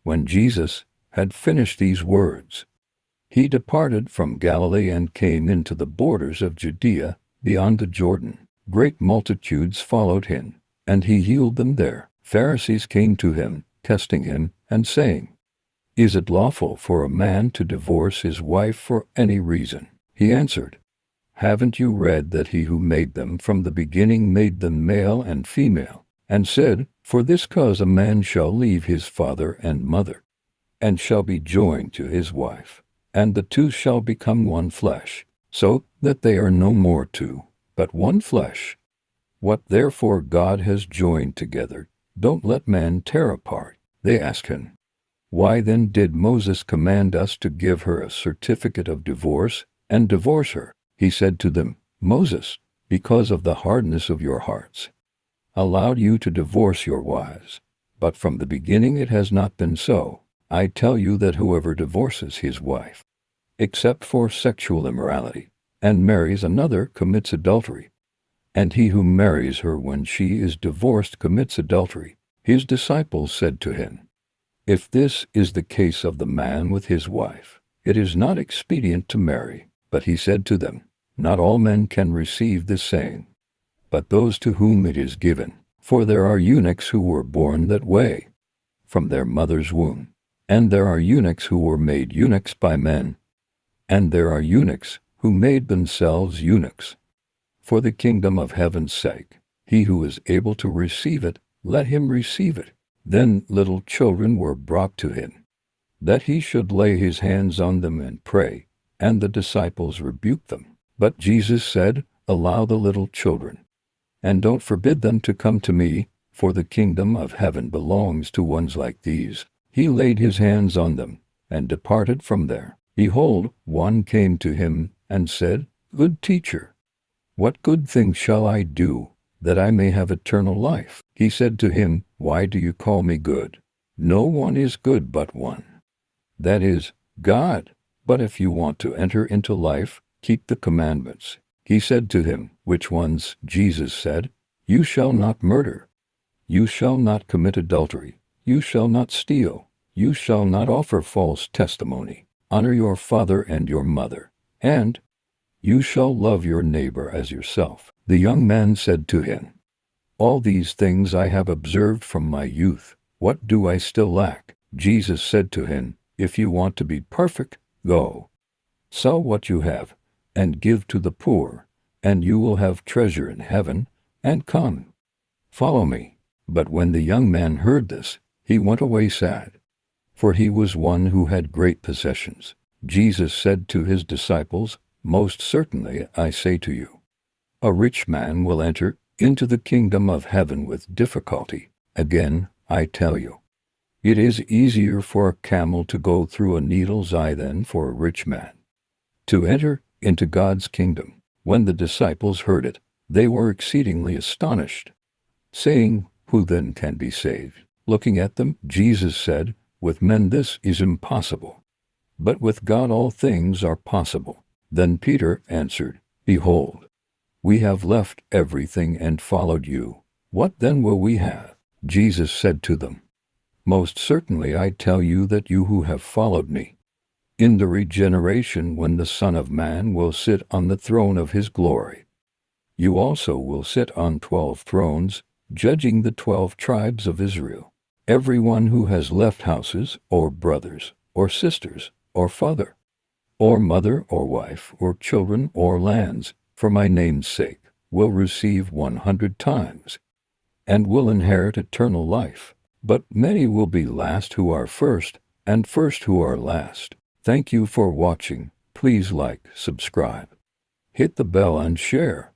When Jesus had finished these words, he departed from Galilee and came into the borders of Judea beyond the Jordan. Great multitudes followed him, and he healed them there. Pharisees came to him, testing him, and saying, "Is it lawful for a man to divorce his wife for any reason?" He answered, "Haven't you read that he who made them from the beginning made them male and female, and said, 'For this cause a man shall leave his father and mother, and shall be joined to his wife, and the two shall become one flesh,' so that they are no more two, but one flesh. What therefore God has joined together, don't let man tear apart." They asked him, "Why then did Moses command us to give her a certificate of divorce and divorce her?" He said to them, "Moses, because of the hardness of your hearts, allowed you to divorce your wives. But from the beginning it has not been so. I tell you that whoever divorces his wife, except for sexual immorality, and marries another commits adultery. And he who marries her when she is divorced commits adultery." His disciples said to him, "If this is the case of the man with his wife, it is not expedient to marry." But he said to them, "Not all men can receive this saying, but those to whom it is given. For there are eunuchs who were born that way, from their mother's womb, and there are eunuchs who were made eunuchs by men, and there are eunuchs who made themselves eunuchs. For the kingdom of heaven's sake, he who is able to receive it, let him receive it." Then little children were brought to him, that he should lay his hands on them and pray, and the disciples rebuked them. But Jesus said, "Allow the little children, and don't forbid them to come to me, for the kingdom of heaven belongs to ones like these." He laid his hands on them, and departed from there. Behold, one came to him, and said, "Good teacher, what good thing shall I do, that I may have eternal life?" He said to him, "Why do you call me good? No one is good but one, that is, God. But if you want to enter into life, keep the commandments." He said to him, "Which ones?" Jesus said, "You shall not murder. You shall not commit adultery. You shall not steal. You shall not offer false testimony. Honor your father and your mother. And you shall love your neighbor as yourself." The young man said to him, "All these things I have observed from my youth. What do I still lack?" Jesus said to him, "If you want to be perfect, go, sell what you have, and give to the poor, and you will have treasure in heaven, and come, follow me." But when the young man heard this, he went away sad, for he was one who had great possessions. Jesus said to his disciples, "Most certainly I say to you, a rich man will enter into the kingdom of heaven with difficulty. Again, I tell you, it is easier for a camel to go through a needle's eye than for a rich man to enter into God's kingdom." When the disciples heard it, they were exceedingly astonished, saying, "Who then can be saved?" Looking at them, Jesus said, "With men this is impossible, but with God all things are possible." Then Peter answered, "Behold, we have left everything and followed you. What then will we have?" Jesus said to them, "Most certainly I tell you that you who have followed me, in the regeneration when the Son of Man will sit on the throne of his glory, you also will sit on 12 thrones, judging the 12 tribes of Israel. Everyone who has left houses, or brothers, or sisters, or father, or mother, or wife, or children, or lands, for my name's sake, will receive 100 times, and will inherit eternal life. But many will be last who are first, and first who are last." Thank you for watching. Please like, subscribe, hit the bell and share.